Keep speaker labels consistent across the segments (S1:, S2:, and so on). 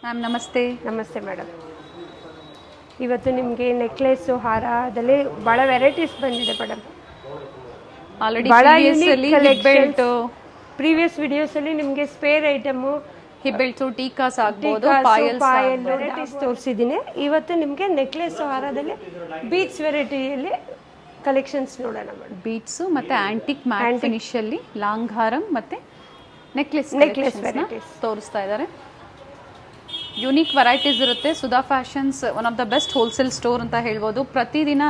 S1: Ma'am ನಮಸ್ತೆ.
S2: ನಮಸ್ತೆ madam. ಇವತ್ತು ನಿಮಗೆ ನೆಕ್ಲೆಸ್ಸು ಹಾರದಲ್ಲಿ ಭಾಳ ವೆರೈಟೀಸ್ ಬಂದಿದೆ ಮೇಡಮ್.
S1: ಆಲ್ರೆಡಿ
S2: ಭಾಳ
S1: ಪ್ರೀವಿಯಸ್
S2: ವಿಡಿಯೋಸಲ್ಲಿ ನಿಮಗೆ ಸ್ಪೇರ್ ಐಟಮು
S1: ಹಿಪ್ ಬೆಲ್ಟ್ಸು ಟೀಕಾಸ್ ಆಗ್ಬೋದು,
S2: ಪಾಯಲ್ ವೆರೈಟೀಸ್ ತೋರಿಸಿದ್ದೀನಿ. ಇವತ್ತು ನಿಮಗೆ ನೆಕ್ಲೆಸ್ ಹಾರದಲ್ಲಿ ಬೀಟ್ಸ್ ವೆರೈಟಿಯಲ್ಲಿ ಕಲೆಕ್ಷನ್ಸ್ ನೋಡೋಣ ಮೇಡಮ್.
S1: ಬೀಟ್ಸು ಮತ್ತು ಆಂಟಿಕ್ ಮ್ಯಾಟ್ ಫಿನಿಶಲ್ಲಿ ಲಾಂಗ್ ಹಾರಂ ಮತ್ತು ನೆಕ್ಲೆಸ್
S2: ವೆರೈಟೀಸ್
S1: ತೋರಿಸ್ತಾ ಇದ್ದಾರೆ. ಯುನೀಕ್ ವೆರೈಟೀಸ್ ಇರುತ್ತೆ. Sudha fashions one of the best wholesale store ಅಂತ ಹೇಳ್ಬೋದು. ಪ್ರತಿದಿನ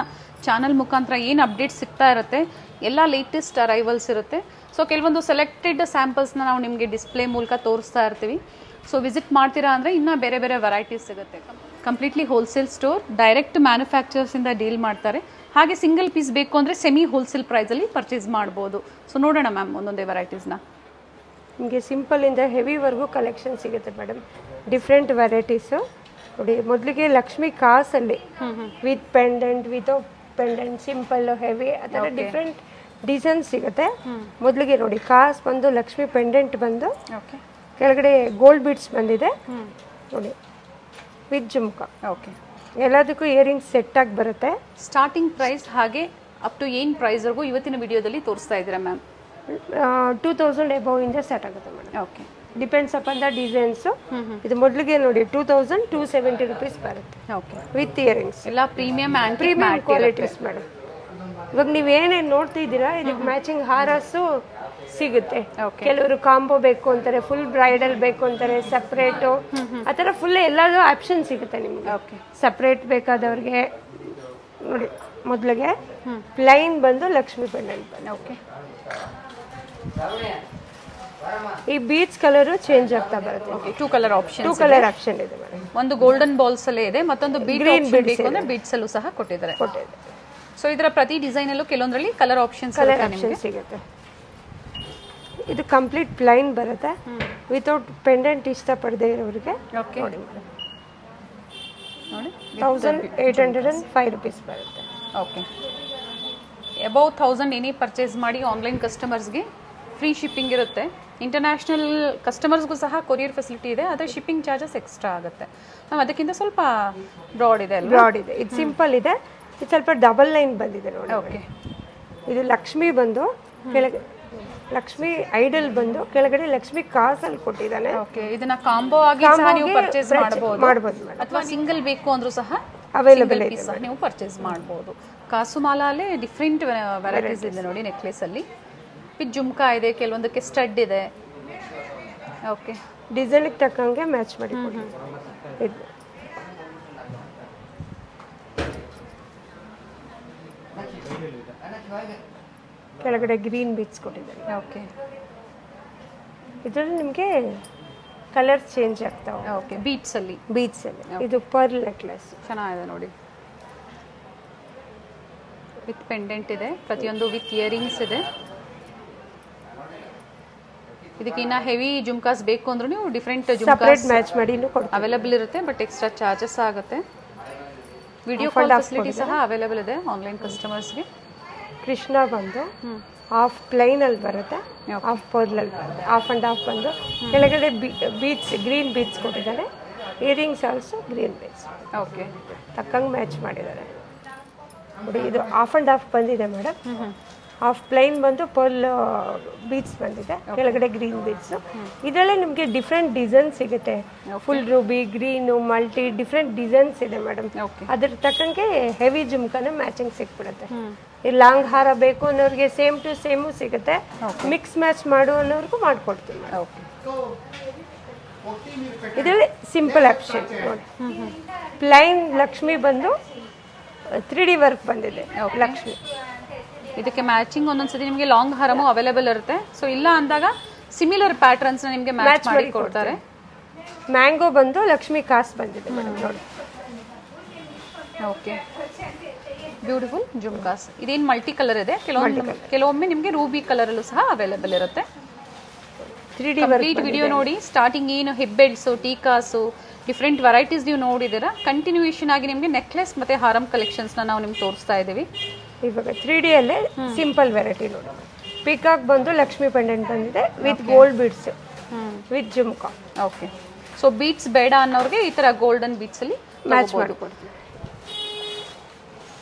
S1: ಚಾನಲ್ ಮುಖಾಂತರ ಏನು ಅಪ್ಡೇಟ್ಸ್ ಸಿಗ್ತಾ ಇರುತ್ತೆ, ಎಲ್ಲ ಲೇಟೆಸ್ಟ್ ಅರೈವಲ್ಸ್ ಇರುತ್ತೆ. ಸೊ ಕೆಲವೊಂದು ಸೆಲೆಕ್ಟೆಡ್ ಸ್ಯಾಂಪಲ್ಸ್ನ ನಾವು ನಿಮಗೆ ಡಿಸ್ಪ್ಲೇ ಮೂಲಕ ತೋರಿಸ್ತಾ ಇರ್ತೀವಿ. ಸೊ ವಿಸಿಟ್ ಮಾಡ್ತೀರಾ ಅಂದರೆ ಇನ್ನೂ ಬೇರೆ ಬೇರೆ ವೆರೈಟೀಸ್ ಸಿಗುತ್ತೆ. ಕಂಪ್ಲೀಟ್ಲಿ ಹೋಲ್ಸೇಲ್ ಸ್ಟೋರ್, ಡೈರೆಕ್ಟ್ ಮ್ಯಾನುಫ್ಯಾಕ್ಚರ್ಸಿಂದ ಡೀಲ್ ಮಾಡ್ತಾರೆ. ಹಾಗೆ ಸಿಂಗಲ್ ಪೀಸ್ ಬೇಕು ಅಂದರೆ ಸೆಮಿ ಹೋಲ್ಸೇಲ್ ಪ್ರೈಸಲ್ಲಿ ಪರ್ಚೇಸ್ ಮಾಡ್ಬೋದು. ಸೊ ನೋಡೋಣ ಮ್ಯಾಮ್ ಒಂದೊಂದೇ ವೆರೈಟೀಸ್ನ.
S2: ನಿಮಗೆ ಸಿಂಪಲಿಂದ ಹೆವಿವರೆಗೂ ಕಲೆಕ್ಷನ್ ಸಿಗುತ್ತೆ ಮೇಡಮ್. ಡಿಫ್ರೆಂಟ್ ವೆರೈಟೀಸು ನೋಡಿ. ಮೊದಲಿಗೆ ಲಕ್ಷ್ಮಿ ಕಾಸಲ್ಲಿ with pendant, without pendant, simple, heavy, ಆ ಥರ ಡಿಫ್ರೆಂಟ್ ಡಿಸೈನ್ಸ್ ಸಿಗುತ್ತೆ. ಮೊದಲಿಗೆ ನೋಡಿ, ಕಾಸ್ ಬಂದು ಲಕ್ಷ್ಮಿ ಪೆಂಡೆಂಟ್ ಬಂದು ಕೆಳಗಡೆ ಗೋಲ್ಡ್ ಬೀಡ್ಸ್ ಬಂದಿದೆ ನೋಡಿ, ವಿತ್ ಜುಮ್ಕಾ.
S1: ಓಕೆ,
S2: ಎಲ್ಲದಕ್ಕೂ ಇಯರಿಂಗ್ಸ್ ಸೆಟ್ ಆಗಿ ಬರುತ್ತೆ.
S1: ಸ್ಟಾರ್ಟಿಂಗ್ ಪ್ರೈಸ್ ಹಾಗೆ ಅಪ್ ಟು ಏನು ಪ್ರೈಸ್ವರೆಗೂ ಇವತ್ತಿನ ವಿಡಿಯೋದಲ್ಲಿ ತೋರಿಸ್ತಾ ಇದ್ದೀರಾ ಮ್ಯಾಮ್?
S2: 2000 ಎಬವ್ ಇಂದ ಸ್ಟಾರ್ಟ್ ಆಗುತ್ತೆ madam.
S1: Okay,
S2: depends upon the designs. ಇದು ಮೊದಲಿಗೆ ನೋಡಿ 2270 ರೂಪೀಸ್ ಬರುತ್ತೆ.
S1: Okay,
S2: with earrings.
S1: ಎಲ್ಲ ಪ್ರೀಮಿಯಂ
S2: ಕ್ವಾಲಿಟೀಸ್ ಮೇಡಮ್. ಇವಾಗ ನೀವು ಏನೇನು ನೋಡ್ತಿದ್ದೀರಾ ಇದಕ್ಕೆ ಮ್ಯಾಚಿಂಗ್ ಹಾರಸು ಸಿಗುತ್ತೆ. ಕೆಲವರು ಕಾಂಬೋ ಬೇಕು ಅಂತಾರೆ, ಫುಲ್ ಬ್ರೈಡಲ್ ಬೇಕು ಅಂತಾರೆ, ಸಪ್ರೇಟು, ಆ ಥರ ಫುಲ್ ಎಲ್ಲದೂ ಆಪ್ಷನ್ ಸಿಗುತ್ತೆ ನಿಮಗೆ.
S1: ಓಕೆ,
S2: ಸಪ್ರೇಟ್ ಬೇಕಾದವ್ರಿಗೆ ನೋಡಿ. ಮೊದಲಿಗೆ ಪ್ಲೈನ್ ಬಂದು ಲಕ್ಷ್ಮಿ ಪೆಂಡೆಂಟ್ ಬಂದು.
S1: ಓಕೆ,
S2: ಈ ಬೀಚ್ ಕಲರು ಚೇಂಜ್ ಆಗ್ತಾ ಬರುತ್ತೆ.
S1: ಓಕೆ, ಟೂ ಕಲರ್
S2: ಆಪ್ಷನ್ ಇದೆ ಮೇಡಮ್.
S1: ಒಂದು ಗೋಲ್ಡನ್ ಬಾಲ್ಸ್ ಅಲ್ಲೇ ಇದೆ, ಮತ್ತೊಂದು ಗ್ರೀನ್ ಬೇಕು ಅಂದ್ರೆ ಬೀಡ್ಸ್ ಅಲ್ಲೂ ಸಹ ಕೊಟ್ಟಿದ್ದಾರೆ. ಸೊ ಇದರ ಪ್ರತಿ ಡಿಸೈನ್ ಅಲ್ಲೂ ಕೆಲವೊಂದರಲ್ಲಿ ಕಲರ್ ಆಪ್ಷನ್
S2: ಸಿಗುತ್ತೆ. ಇದು ಕಂಪ್ಲೀಟ್ ಪ್ಲೈನ್ ಬರುತ್ತೆ, ವಿತೌಟ್ ಪೆಂಡೆಂಟ್ ಇಷ್ಟಪಡದೆ ಇರೋರಿಗೆ.
S1: ಓಕೆ, ನೋಡಿ
S2: 1805 ರೂಪೀಸ್ ಬರುತ್ತೆ.
S1: ಓಕೆ, ಅಬೌವ್ 1000 ಏನೇ ಪರ್ಚೇಸ್ ಮಾಡಿ ಆನ್ಲೈನ್ ಕಸ್ಟಮರ್ಸ್ಗೆ ಫ್ರೀ ಶಿಪ್ಪಿಂಗ್ ಇರುತ್ತೆ. ಇಂಟರ್ನ್ಯಾಷನಲ್ ಕಸ್ಟಮರ್ಸ್ಗೂ ಸಹ ಕೊರಿಯರ್ ಫೆಸಿಲಿಟಿ ಇದೆ, ಆದರೆ ಶಿಪ್ಪಿಂಗ್ ಚಾರ್ಜಸ್ ಎಕ್ಸ್ಟ್ರಾ ಆಗುತ್ತೆ. ಮ್ಯಾಮ್ ಅದಕ್ಕಿಂತ ಸ್ವಲ್ಪ ಬ್ರಾಡ್ ಇದೆ.
S2: ಇದು ಸಿಂಪಲ್ ಇದೆ. ಇದು ಸ್ವಲ್ಪ ಡಬಲ್ ಲೈನ್ ಬಂದಿದೆ ನೋಡಿ.
S1: ಓಕೆ,
S2: ಇದು ಲಕ್ಷ್ಮಿ ಬಂದು ಕೆಳಗೆ ಲಕ್ಷ್ಮಿ ಐಡಲ್ ಬಂದು ಕೆಳಗಡೆ ಲಕ್ಷ್ಮಿ ಕಾಸಲ್ಲಿ ಕೊಟ್ಟಿದ್ದಾನೆ.
S1: ಓಕೆ, ಇದನ್ನ ಕಾಂಬೋ ಆಗಿ ಸಹ ನೀವು ಪರ್ಚೇಸ್ ಮಾಡಬಹುದು, ಅಥವಾ ಸಿಂಗಲ್ ಬೇಕು ಅಂದ್ರೂ ಸಹ
S2: ಅವೈಲೇಬಲ್ ಇದೆ,
S1: ನೀವು ಪರ್ಚೇಸ್ ಮಾಡಬಹುದು. ಕಾಸು ಮಾಲಲ್ಲಿ ಡಿಫ್ರೆಂಟ್ ವೆರೈಟೀಸ್ ಇದೆ ನೋಡಿ. ನೆಕ್ಲೆಸ್ ಅಲ್ಲಿ ವಿತ್ ಜುಮ್ಕಾ ಇದೆ, ಕೆಲವೊಂದಕ್ಕೆ ಸ್ಟಡ್ ಇದೆ. ಓಕೆ,
S2: ಡಿಸೈನ್ಗೆ ತಕ್ಕಂಗೆ ಮ್ಯಾಚ್ ಮಾಡಿ ಕೊಡಿ. ಕೆಳಗಡೆ ಗ್ರೀನ್ ಬೀಟ್ಸ್ ಕೊಟ್ಟಿದ್ದಾರೆ.
S1: ಓಕೆ,
S2: ಇದರಲ್ಲಿ ನಿಮಗೆ ಕಲರ್ ಚೇಂಜ್ ಆಗ್ತಾವೆ.
S1: ಓಕೆ, ಬೀಟ್ಸ್ ಅಲ್ಲಿ
S2: ಇದು ಪರ್ಲ್ ನೆಕ್ಲೆಸ್
S1: ಚೆನ್ನಾಗಿದೆ ನೋಡಿ. ವಿತ್ ಪೆಂಡೆಂಟ್ ಇದೆ, ಪ್ರತಿಯೊಂದು ವಿತ್ ಇಯರಿಂಗ್ಸ್ ಇದೆ. ಇದಕ್ಕೆ ಇನ್ನ ಹೆವಿ ಜುಮ್ಕಾಸ್ ಬೇಕು ಅಂದ್ರೂ ನೀವು ಡಿಫ್ರೆಂಟ್ ಜುಮ್ಕಾಸ್
S2: ಮ್ಯಾಚ್ ಮಾಡಿ
S1: ಅವೈಲೇಬಲ್ ಇರುತ್ತೆ, ಬಟ್ ಎಕ್ಸ್ಟ್ರಾ ಚಾರ್ಜಸ್ ಆಗುತ್ತೆ. ವಿಡಿಯೋ ಕಾಲ್ ಫೆಸಿಲಿಟಿ ಸಹ ಅವೈಲೇಬಲ್ ಇದೆ ಆನ್ಲೈನ್ ಕಸ್ಟಮರ್ಸ್ಗೆ.
S2: ಕೃಷ್ಣ ಬಂದು ಹಾಫ್ ಪ್ಲೈನ್ ಅಲ್ಲಿ ಬರುತ್ತೆ, ಹಾಫ್ ಪರ್ಲ್ ಅಲ್ಲಿ ಬರುತ್ತೆ. ಹಾಫ್ ಅಂಡ್ ಹಾಫ್ ಬಂದು ಕೆಳಗಡೆ ಬೀಟ್ಸ್, ಗ್ರೀನ್ ಬೀಟ್ಸ್ ಕೊಟ್ಟಿದ್ದಾರೆ. Earrings also green beads.
S1: Okay,
S2: ತಕ್ಕಂಗೆ ಮ್ಯಾಚ್ ಮಾಡಿದ್ದಾರೆ ನೋಡಿ. ಇದು ಹಾಫ್ ಅಂಡ್ ಹಾಫ್ ಬಂದಿದೆ ಮೇಡಮ್. ಹಾಫ್ ಪ್ಲೈನ್ ಬಂದು ಪರ್ಲ್ ಬೀಟ್ಸ್ ಬಂದಿದೆ, ಕೆಳಗಡೆ ಗ್ರೀನ್ ಬೀಟ್ಸು. ಇದರಲ್ಲೇ ನಿಮಗೆ ಡಿಫ್ರೆಂಟ್ ಡಿಸೈನ್ ಸಿಗುತ್ತೆ. Full ruby, green, multi, different designs ಇದೆ ಮೇಡಮ್. ಅದ್ರ ತಕ್ಕಂಗೆ ಹೆವಿ ಜುಮ್ಕಾನ ಮ್ಯಾಚಿಂಗ್ ಸಿಕ್ಬಿಡುತ್ತೆ. ಈ ಲಾಂಗ್ ಹಾರ ಬೇಕು ಅನ್ನೋರಿಗೆ ಸೇಮ್ ಟು ಸೇಮು ಸಿಗುತ್ತೆ. ಮಿಕ್ಸ್ ಮ್ಯಾಚ್ ಮಾಡು ಅನ್ನೋರ್ಗೂ ಮಾಡಿಕೊಡ್ತೀವಿ. ಇದರಲ್ಲಿ ಸಿಂಪಲ್ ಆಪ್ಷನ್ ನೋಡಿ. ಪ್ಲೈನ್ ಲಕ್ಷ್ಮಿ ಬಂದು 3D ವರ್ಕ್ ಬಂದಿದೆ ಲಕ್ಷ್ಮಿ.
S1: ಇದಕ್ಕೆ ಮ್ಯಾಚಿಂಗ್ ಒಂದೊಂದ್ಸತಿ ನಿಮಗೆ ಲಾಂಗ್ ಹಾರಮು ಅವೈಲೇಬಲ್ ಇರುತ್ತೆ. ಸೊ ಇಲ್ಲ ಅಂದಾಗ ಸಿಮಿಲರ್ ಪ್ಯಾಟರ್ನ್ಸ್ ನಿಮಗೆ ಮ್ಯಾಚ್ ಮಾಡಿ ಕೊಡ್ತಾರೆ.
S2: ಮ್ಯಾಂಗೋ ಬಂದು ಲಕ್ಷ್ಮಿ ಕಾಸ್ ಬಂದಿದೆ ಮೇಡಮ್ ನೋಡಿ.
S1: Okay, beautiful jhumkas. ಇದೇನು ಮಲ್ಟಿ ಕಲರ್ ಇದೆ, ಕೆಲವೊಮ್ಮೆ ನಿಮಗೆ ರೂಬಿ ಕಲರಲ್ಲೂ ಸಹ ಅವೈಲೇಬಲ್ ಇರುತ್ತೆ.
S2: 3D
S1: ಕಂಪ್ಲೀಟ್ ವಿಡಿಯೋ ನೋಡಿ. ಸ್ಟಾರ್ಟಿಂಗ್ ಏನು ಹೆಬ್ಬೆಡ್ಸು, ಟೀಕಾಸು, ಡಿಫ್ರೆಂಟ್ ವೆರೈಟೀಸ್ ನೀವು ನೋಡಿದ್ದೀರಾ. ಕಂಟಿನ್ಯೂಯೇಷನ್ ಆಗಿ ನಿಮಗೆ ನೆಕ್ಲೆಸ್ ಮತ್ತು ಹಾರಂ ಕಲೆಕ್ಷನ್ಸ್ನ ನಾವು ನಿಮ್ಗೆ ತೋರಿಸ್ತಾ ಇದ್ದೀವಿ.
S2: ಇವಾಗ 3D ಅಲ್ಲೇ ಸಿಂಪಲ್ ವೆರೈಟಿ ನೋಡಿ. ಪಿಕಾಕ್ ಬಂದು ಲಕ್ಷ್ಮಿ ಪೆಂಡೆಂಟ್ ಬಂದಿದೆ with gold beads, with jhumka.
S1: Okay, so beads ಬೇಡ ಅನ್ನೋರಿಗೆ ಈ ತರ ಗೋಲ್ಡನ್ ಬೀಟ್ಸ್ ಅಲ್ಲಿ
S2: ಮ್ಯಾಚ್ ಮಾಡಿಕೊಡ್ತೀವಿ.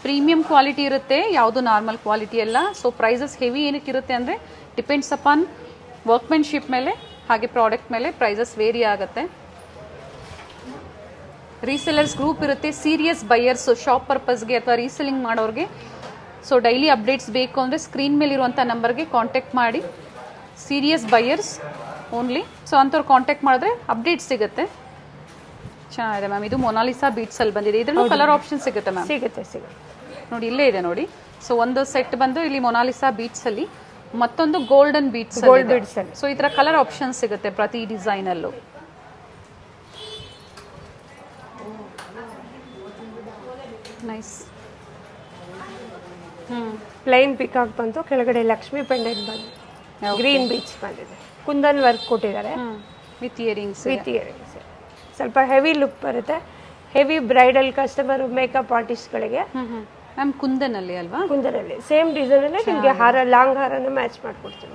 S1: ಪ್ರೀಮಿಯಂ ಕ್ವಾಲಿಟಿ ಇರುತ್ತೆ, ಯಾವುದು ನಾರ್ಮಲ್ ಕ್ವಾಲಿಟಿ ಅಲ್ಲ. ಸೊ ಪ್ರೈಸಸ್ ಹೆವಿ ಏನಕ್ಕೆ ಇರುತ್ತೆ ಅಂದರೆ ಡಿಪೆಂಡ್ಸ್ ಅಪಾನ್ ವರ್ಕ್ಮೆನ್ಶಿಪ್ ಮೇಲೆ ಹಾಗೆ ಪ್ರಾಡಕ್ಟ್ ಮೇಲೆ ಪ್ರೈಸಸ್ ವೇರಿ ಆಗುತ್ತೆ. ರೀಸೆಲ್ಲರ್ಸ್ ಗ್ರೂಪ್ ಇರುತ್ತೆ, ಸೀರಿಯಸ್ ಬೈಯರ್ಸ್ ಶಾಪ್ ಪರ್ಪಸ್ಗೆ ಅಥವಾ ರೀಸೆಲ್ಲಿಂಗ್ ಮಾಡೋರಿಗೆ. ಸೊ ಡೈಲಿ ಅಪ್ಡೇಟ್ಸ್ ಬೇಕು ಅಂದರೆ ಸ್ಕ್ರೀನ್ ಮೇಲೆ ಇರುವಂಥ ನಂಬರ್ಗೆ ಕಾಂಟ್ಯಾಕ್ಟ್ ಮಾಡಿ. Serious buyers only. ಸೊ ಅಂಥವ್ರು ಕಾಂಟ್ಯಾಕ್ಟ್ ಮಾಡಿದ್ರೆ ಅಪ್ಡೇಟ್ ಸಿಗುತ್ತೆ. ಚೆನ್ನಾಗಿದೆ ಮ್ಯಾಮ್. ಇದು ಮೊನಾಲಿಸಾ ಬೀಟ್ಸ್ ಅಲ್ಲಿ ಬಂದಿದೆ. ಇದರಲ್ಲೂ ಕಲರ್ ಆಪ್ಷನ್ ಸಿಗುತ್ತೆ ಮ್ಯಾಮ್.
S2: ಸಿಗುತ್ತೆ
S1: ನೋಡಿ ಇಲ್ಲೇ ಇದೆ ನೋಡಿ. ಸೊ ಒಂದು ಸೆಟ್ ಬಂದು ಇಲ್ಲಿ ಮೊನಾಲಿಸಾ ಬೀಟ್ಸ್ ಅಲ್ಲಿ, ಮತ್ತೊಂದು ಗೋಲ್ಡನ್ ಬೀಟ್ಸ್ ಅಲ್ಲಿ. ಸೊ ಈ ತರ ಕಲರ್ ಆಪ್ಷನ್ ಸಿಗುತ್ತೆ ಪ್ರತಿ ಡಿಸೈನ್ ಅಲ್ಲೂ. ನೈಸ್.
S2: ಪ್ಲೈನ್ ಪಿಕಾಕ್ ಬಂತು, ಕೆಳಗಡೆ ಲಕ್ಷ್ಮಿ ಪೆಂಡೆಂಟ್ ಬಂದು ಗ್ರೀನ್ ಬೀಚ್ ಬಂದಿದೆ. ಕುಂದನ್ ವರ್ಕ್ ಕೊಟ್ಟಿದ್ದಾರೆ
S1: ವಿತ್ ಇಯರಿಂಗ್ಸ್.
S2: ಸ್ವಲ್ಪ ಹೆವಿ ಲುಕ್ ಬರುತ್ತೆ. ಹೆವಿ ಬ್ರೈಡಲ್ ಕಸ್ಟಮರ್ ಮೇಕಪ್ ಆರ್ಟಿಸ್ಟ್ಗಳಿಗೆ.
S1: ಮ್ಯಾಮ್ ಕುಂದನಲ್ಲಿ ಅಲ್ವಾ?
S2: ಕುಂದನಲ್ಲಿ ಸೇಮ್ ಡಿಸೈನ್ ಅಲ್ಲೇ ನಿಮಗೆ ಹಾರ, ಲಾಂಗ್ ಹಾರನ ಮ್ಯಾಚ್ ಮಾಡ್ಕೊಡ್ತೀವಿ.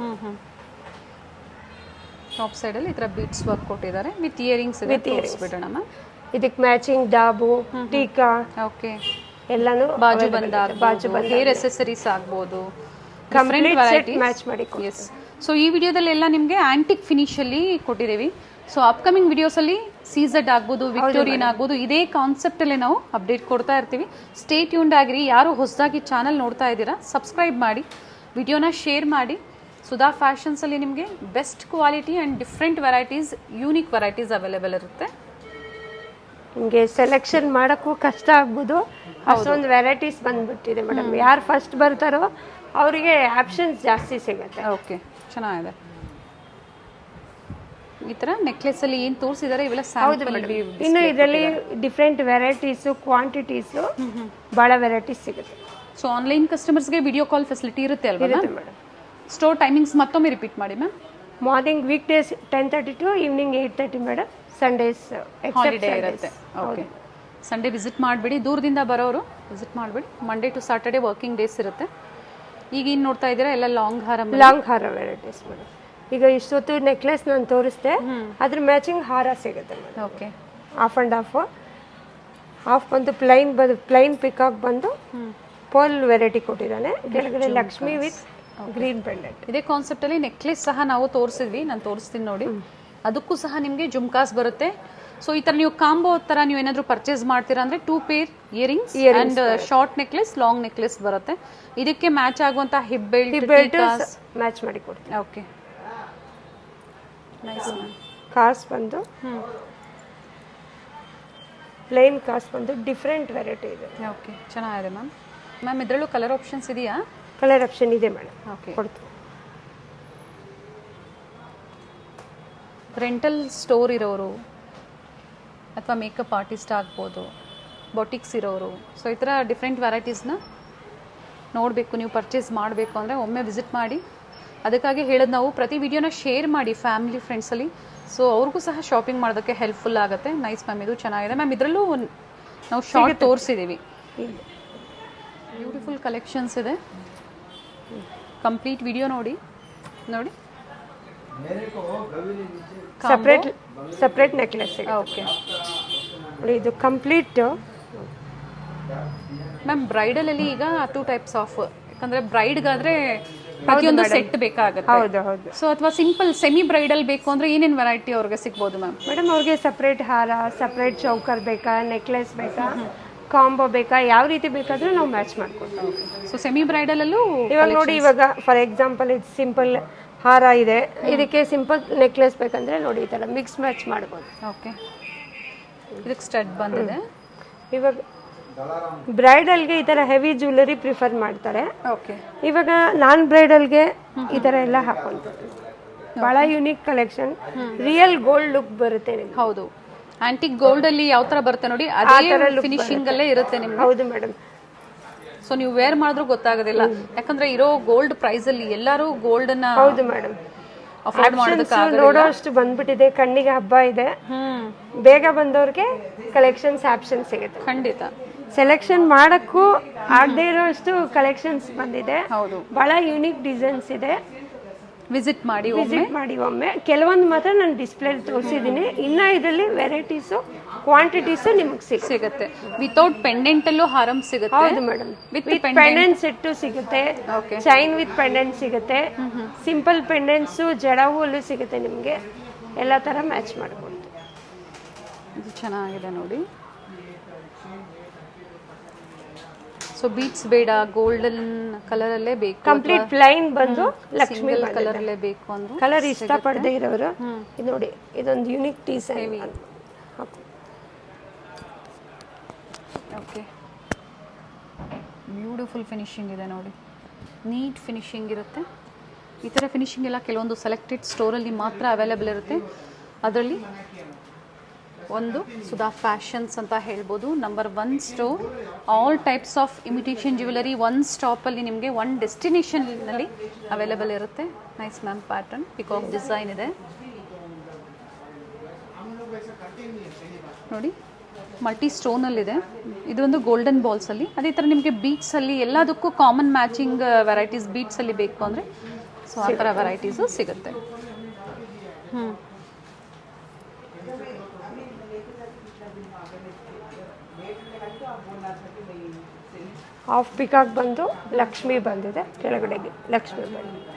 S1: ಟಾಪ್ ಸೈಡ್ ಅಲ್ಲಿ ಈ ತರ ಬೀಟ್ಸ್ ವರ್ಕ್ ಕೊಟ್ಟಿದ್ದಾರೆ ವಿತ್ ಇಯರಿಂಗ್ಸ್ ಇದೆ. ತೋರಿಸ್ಬಿಡೋಣ ಮ್ಯಾಮ್.
S2: ಇದಕ್ಕೆ ಮ್ಯಾಚಿಂಗ್ ಡಾಬು, ಟೀಕಾ,
S1: ಓಕೆ,
S2: ಎಲ್ಲಾನು
S1: ಬಾಜು ಬಂದ ಹೇರ್ ಎಸೆಸರೀಸ್ ಆಗ್ಬೋದು,
S2: ಕಂಪ್ಲೀಟ್ ಸೆಟ್ ಮ್ಯಾಚ್ ಮಾಡಿ.
S1: ಎಸ್. ಸೊ ಈ ವಿಡಿಯೋದಲ್ಲಿ ಎಲ್ಲ ನಿಮಗೆ ಆಂಟಿಕ್ ಫಿನಿಶ್ ಅಲ್ಲಿ ಕೊಟ್ಟಿದ್ದೀವಿ. ಸೊ ಅಪ್ಕಮಿಂಗ್ ವಿಡಿಯೋಸ್ ಅಲ್ಲಿ ಸೀಸೆಡ್ ಆಗ್ಬೋದು, ವಿಕ್ಟೋರಿಯನ್ ಆಗ್ಬೋದು, ಇದೇ ಕಾನ್ಸೆಪ್ಟ್ ಅಲ್ಲಿ ನಾವು ಅಪ್ಡೇಟ್ ಕೊಡ್ತಾ ಇರ್ತೀವಿ. ಸ್ಟೇ ಟ್ಯೂನ್ಡ್ ಆಗಿರಿ. ಯಾರು ಹೊಸದಾಗಿ ಚಾನಲ್ ನೋಡ್ತಾ ಇದ್ದೀರಾ ಸಬ್ಸ್ಕ್ರೈಬ್ ಮಾಡಿ, ವಿಡಿಯೋನ ಶೇರ್ ಮಾಡಿ. ಸುಧಾ ಫ್ಯಾಷನ್ಸ್ ಅಲ್ಲಿ ನಿಮಗೆ best quality and different varieties, unique varieties available ಇರುತ್ತೆ.
S2: ನಿಮಗೆ ಸೆಲೆಕ್ಷನ್ ಮಾಡೋಕ್ಕೂ ಕಷ್ಟ ಆಗ್ಬೋದು, ಅಷ್ಟೊಂದು ವೆರೈಟೀಸ್ ಬಂದ್ಬಿಟ್ಟಿದೆ ಮೇಡಮ್. ಯಾರು ಫಸ್ಟ್ ಬರ್ತಾರೋ ಅವರಿಗೆ ಆಪ್ಷನ್ಸ್ ಜಾಸ್ತಿ ಸಿಗುತ್ತೆ.
S1: ಓಕೆ, ಚೆನ್ನಾಗಿದೆ. ಈ ತರ ನೆಕ್ಲೆಸ್ ಅಲ್ಲಿ ಏನ್ ತೋರಿಸಿದ್ದಾರೆ ಇವೆಲ್ಲ ಸ್ಯಾಂಪಲ್.
S2: ಇನ್ನು ಇದರಲ್ಲಿ ಡಿಫ್ರೆಂಟ್ ವೆರೈಟೀಸ್, ಕ್ವಾಂಟಿಟೀಸ್, ಬಹಳ ವೆರೈಟೀಸ್ ಸಿಗುತ್ತೆ.
S1: ಸೊ ಆನ್ಲೈನ್ ಕಸ್ಟಮರ್ಸ್ಗೆ ವಿಡಿಯೋ ಕಾಲ್ ಫೆಸಿಲಿಟಿ ಇರುತ್ತೆ ಅಲ್ವಾ ಮೇಡಮ್? ಸ್ಟೋರ್ ಟೈಮಿಂಗ್ಸ್ ಮತ್ತೊಮ್ಮೆ ರಿಪೀಟ್ ಮಾಡಿ ma'am.
S2: Morning weekdays 10:30 to evening 8:30 madam. Sundays
S1: holiday ಇರುತ್ತೆ. ಓಕೆ, ಸಂಡೇ ವಿಸಿಟ್ ಮಾಡಿಬಿಡಿ. ದೂರದಿಂದ ಬರೋರು ವಿಸಿಟ್ ಮಾಡಿಬಿಡಿ. Monday to Saturday working days ಇರುತ್ತೆ. ಈಗ ಏನು ನೋಡ್ತಾ ಇದ್ದೀರಾ ಎಲ್ಲ ಲಾಂಗ್ ಹಾರ
S2: ವೆರೈಟೀಸ್ ಮೇಡಮ್. ಈಗ ಇಷ್ಟೊತ್ತು ನೆಕ್ಲೆಸ್ ನಾನು ತೋರಿಸ್ದೆ, ಅದ್ರ ಮ್ಯಾಚಿಂಗ್ ಹಾರ ಸಿಗುತ್ತೆ madam.
S1: Okay,
S2: half and half ಬಂದು ಪ್ಲೈನ್ ಪಿಕಾಕ್ ಬಂದು ಪರ್ಲ್ ವೆರೈಟಿ ಕೊಟ್ಟಿದ್ದಾನೆ. ಕೆಳಗಡೆ ಲಕ್ಷ್ಮಿ ವಿತ್ ಗ್ರೀನ್ ಪೆಂಡೆಂಟ್.
S1: ಇದೇ ಕಾನ್ಸೆಪ್ಟ್ ಅಲ್ಲಿ ನೆಕ್ಲೆಸ್ ಸಹ ನಾವು ತೋರಿಸಿದ್ವಿ, ನಾನು ತೋರಿಸ್ತೀನಿ ನೋಡಿ. ಅದಕ್ಕೂ ಸಹ ನಿಮಗೆ ಜುಮ್ಕಾಸ್ ಬರುತ್ತೆ. ಸೊ ಈ ತರ ನೀವು ಕಾಂಬೋ ತರ ನೀವು ಏನಾದ್ರು ಪರ್ಚೇಸ್ ಮಾಡ್ತೀರಾ ಅಂದ್ರೆ 2 pair earrings and short necklace, long necklace ಬರುತ್ತೆ. ಇದಕ್ಕೆ ಮ್ಯಾಚ್ ಆಗುವಂತ ಹಿಪ್ ಬೆಲ್ಟ್
S2: ಮ್ಯಾಚ್ ಮಾಡಿ ಕೊಡ್ತೀವಿ.
S1: Okay, nice ma'am.
S2: ಕಾಸ್ ಬಂದು ಪ್ಲೇನ್ ಕಾಸ್ ಬಂದು ಡಿಫ್ರೆಂಟ್ ವೆರೈಟಿ ಇದೆ.
S1: ಓಕೆ, ಚೆನ್ನಾಗಿದೆ ಮ್ಯಾಮ್. ಮ್ಯಾಮ್ ಇದರಲ್ಲೂ ಕಲರ್ ಆಪ್ಷನ್ಸ್ ಇದೆಯಾ?
S2: ಕಲರ್ ಆಪ್ಷನ್ ಇದೆ ಮೇಡಮ್.
S1: ಓಕೆ,
S2: ಕೊಡ್ತೀವಿ.
S1: ರೆಂಟಲ್ ಸ್ಟೋರ್ ಇರೋರು ಅಥವಾ ಮೇಕಪ್ ಆರ್ಟಿಸ್ಟ್ ಆಗ್ಬೋದು, ಬೊಟಿಕ್ಸ್ ಇರೋರು, ಸೊ ಈ ಥರ ಡಿಫ್ರೆಂಟ್ ವೆರೈಟೀಸ್ನ ನೋಡಬೇಕು, ನೀವು ಪರ್ಚೇಸ್ ಮಾಡಬೇಕು ಅಂದರೆ ಒಮ್ಮೆ ವಿಸಿಟ್ ಮಾಡಿ. ಅದಕ್ಕಾಗಿ ಹೇಳೋದು ನಾವು ಪ್ರತಿ ವಿಡಿಯೋನ ಶೇರ್ ಮಾಡಿ ಫ್ಯಾಮಿಲಿ ಫ್ರೆಂಡ್ಸಲ್ಲಿ. ಸೊ ಅವ್ರಿಗೂ ಸಹ ಶಾಪಿಂಗ್ ಮಾಡೋದಕ್ಕೆ ಹೆಲ್ಪ್ಫುಲ್ ಆಗುತ್ತೆ. ನೈಸ್ ಮ್ಯಾಮ್, ಇದು ಚೆನ್ನಾಗಿದೆ ಮ್ಯಾಮ್. ಇದರಲ್ಲೂ ನಾವು ಶಾರ್ಟ್ ತೋರಿಸಿದ್ದೀವಿ. ಬ್ಯೂಟಿಫುಲ್ ಕಲೆಕ್ಷನ್ಸ್ ಇದೆ. ಕಂಪ್ಲೀಟ್ ವಿಡಿಯೋ ನೋಡಿ.
S2: Separate necklace.
S1: ಓಕೆ,
S2: ಇದು ಕಂಪ್ಲೀಟ್
S1: ಮ್ಯಾಮ್. ಬ್ರೈಡಲಲ್ಲಿ ಈಗ 2 ಟೈಪ್ಸ್ ಆಫ್, ಯಾಕಂದರೆ ಬ್ರೈಡ್ಗಾದರೆ ಪ್ರತಿಯೊಂದು ಸೆಟ್ ಬೇಕಾಗುತ್ತೆ.
S2: ಹೌದು.
S1: ಸೊ ಅಥವಾ ಸಿಂಪಲ್ ಸೆಮಿ ಬ್ರೈಡಲ್ ಬೇಕು ಅಂದರೆ ಏನೇನು ವೆರೈಟಿ ಅವ್ರಿಗೆ ಸಿಗ್ಬೋದು ಮ್ಯಾಮ್?
S2: ಮೇಡಮ್ ಅವ್ರಿಗೆ ಸಪ್ರೇಟ್ ಹಾರ, ಸಪ್ರೇಟ್ ಚೌಕರ್ ಬೇಕಾ, ನೆಕ್ಲೆಸ್ ಬೇಕಾ, ಕಾಂಬೋ ಬೇಕಾ, ಯಾವ ರೀತಿ ಬೇಕಾದರೂ ನಾವು ಮ್ಯಾಚ್ ಮಾಡ್ಕೊಡ್ತೀವಿ.
S1: ಸೊ ಸೆಮಿ ಬ್ರೈಡಲಲ್ಲೂ
S2: ಇವಾಗ ನೋಡಿ, ಇವಾಗ ಫಾರ್ ಎಕ್ಸಾಂಪಲ್ ಇದು ಸಿಂಪಲ್ ಹಾರ ಇದೆ, ಇದಕ್ಕೆ ಸಿಂಪಲ್ ನೆಕ್ಲೆಸ್ ಬೇಕಂದ್ರೆ ನೋಡಿ ಈ ಥರ ಮಿಕ್ಸ್ ಮ್ಯಾಚ್ ಮಾಡ್ಬೋದು.
S1: ಓಕೆ, ಇದಕ್ಕೆ ಸ್ಟಡ್ ಬಂದಿದೆ.
S2: ಇವಾಗ ಬ್ರೈಡಲ್ಗೆ ಈ ಥರ ಹೆವಿ ಜ್ಯುವೆಲರಿ ಪ್ರಿಫರ್ ಮಾಡ್ತಾರೆ.
S1: ಓಕೆ,
S2: ಇವಾಗ ನಾನ್ ಬ್ರೈಡಲ್ಗೆ ಈ ಥರ ಎಲ್ಲ ಹಾಕೊಂತಾರೆ. ಭಾಳ unique collection, real gold look ಬರುತ್ತೆ ನಿಮ್ಗೆ.
S1: ಹೌದು, ಆಂಟಿಕ್ ಗೋಲ್ಡ್ ಅಲ್ಲಿ ಯಾವ ತರ ಬರುತ್ತೆ ನೋಡಿ, ಅದೇ ಫಿನಿಶಿಂಗ್ ಅಲ್ಲೇ ಇರುತ್ತೆ ನಿಮ್ಗೆ.
S2: ಹೌದು ಮೇಡಮ್.
S1: ಸೊ ನೀವು ವೇರ್ ಮಾಡಿದ್ರು ಗೊತ್ತಾಗೋದಿಲ್ಲ, ಯಾಕಂದ್ರೆ ಇರೋ ಗೋಲ್ಡ್ ಪ್ರೈಸ್ ಅಲ್ಲಿ ಎಲ್ಲರೂ ಗೋಲ್ಡ್ ಅನ್ನ
S2: ಹೌದು ಮೇಡಮ್
S1: ಅಫೋರ್ಡ್ ಮಾಡೋದಕ್ಕಾಗಲ್ಲ.
S2: ನೋಡೋಷ್ಟು ಬಂದ್ಬಿಟ್ಟಿದೆ, ಕಣ್ಣಿಗೆ ಹಬ್ಬ ಇದೆ. ಬೇಗ ಬಂದವ್ರಿಗೆ ಕಲೆಕ್ಷನ್ಸ್ ಆಪ್ಷನ್ ಸಿಗುತ್ತೆ.
S1: ಖಂಡಿತ
S2: ಸೆಲೆಕ್ಷನ್ ಮಾಡಕ್ಕೂ ಆಗದೆ ಇರೋಷ್ಟು ಕಲೆಕ್ಷನ್ಸ್ ಬಂದಿದೆ.
S1: ಹೌದು,
S2: ಬಹಳ ಯೂನಿಕ್ ಡಿಸೈನ್ಸ್ ಇದೆ.
S1: ವಿಸಿಟ್ ಮಾಡಿ
S2: ವಿಸಿಟ್ ಮಾಡಿ ಒಮ್ಮೆ. ಕೆಲವೊಂದು ಮಾತ್ರ ನಾನು ಡಿಸ್ಪ್ಲೇ ತೋರಿಸಿದ್ದೀನಿ, ಇನ್ನು ಇದರಲ್ಲಿ ವೆರೈಟೀಸು ಕ್ವಾಂಟಿಟೀಸು ನಿಮಗೆ
S1: ಸಿಗುತ್ತೆ. ವಿತೌಟ್ ಪೆಂಡೆಂಟ್ ಅಲ್ಲೂ ಹಾರಂ ಸಿಗುತ್ತೆ.
S2: ಹೌದು ಮೇಡಮ್, ವಿತ್ ಪೆಂಡೆಂಟ್ ಸೆಟ್ಟು ಸಿಗುತ್ತೆ, ಚೈನ್ ವಿತ್ ಪೆಂಡೆಂಟ್ ಸಿಗುತ್ತೆ, ಸಿಂಪಲ್ ಪೆಂಡೆಂಟ್ಸು ಜಡ ಹೂಲು ಸಿಗುತ್ತೆ, ನಿಮಗೆ ಎಲ್ಲ ಥರ ಮ್ಯಾಚ್ ಮಾಡ್ಬೋದು.
S1: ಇದು ಚೆನ್ನಾಗಿದೆ ನೋಡಿ. ಸೊ ಬೀಟ್ಸ್ ಬೇಡ, ಗೋಲ್ಡನ್ ಕಲರಲ್ಲೇ ಬೇಕು,
S2: ಕಂಪ್ಲೀಟ್ ಪ್ಲೈನ್ ಬಂದು ಲಕ್ಷ್ಮಿ
S1: ಕಲರಲ್ಲೇ ಬೇಕು ಅಂದ್ರೆ
S2: ಕಲರ್ ಇಷ್ಟಪಡದೆ ಇರೋರು ಇದು ನೋಡಿ, ಇದೊಂದು unique design.
S1: Okay, beautiful finishing ಇದೆ ನೋಡಿ, ನೀಟ್ ಫಿನಿಶಿಂಗ್ ಇರುತ್ತೆ. ಈ ಥರ ಫಿನಿಶಿಂಗ್ ಎಲ್ಲ ಕೆಲವೊಂದು ಸೆಲೆಕ್ಟೆಡ್ ಸ್ಟೋರಲ್ಲಿ ಮಾತ್ರ ಅವೈಲೇಬಲ್ ಇರುತ್ತೆ. ಅದರಲ್ಲಿ ಒಂದು ಸುಧಾ ಫ್ಯಾಷನ್ಸ್ ಅಂತ ಹೇಳ್ಬೋದು, number 1 store. All types of imitation jewellery one ಸ್ಟಾಪಲ್ಲಿ ನಿಮಗೆ ಒನ್ ಡೆಸ್ಟಿನೇಷನ್ನಲ್ಲಿ ಅವೈಲೇಬಲ್ ಇರುತ್ತೆ. Nice ma'am, pattern peacock design ಇದೆ ನೋಡಿ, ಮಲ್ಟಿ ಸ್ಟೋನಲ್ಲಿದೆ. ಇದು ಒಂದು ಗೋಲ್ಡನ್ ಬಾಲ್ಸಲ್ಲಿ. ಅದೇ ಥರ ನಿಮಗೆ ಬೀಟ್ಸಲ್ಲಿ ಎಲ್ಲದಕ್ಕೂ ಕಾಮನ್ ಮ್ಯಾಚಿಂಗ್ ವೆರೈಟೀಸ್ ಬೀಟ್ಸಲ್ಲಿ ಬೇಕು ಅಂದರೆ ಸೊ ಆ ಥರ ವೆರೈಟೀಸು ಸಿಗುತ್ತೆ.
S2: ಹಾಫ್ ಪಿಕಾಕ್ ಬಂದು ಲಕ್ಷ್ಮಿ ಬಂದಿದೆ, ಕೆಳಗಡೆಗೆ ಲಕ್ಷ್ಮಿ ಬಂದಿದೆ.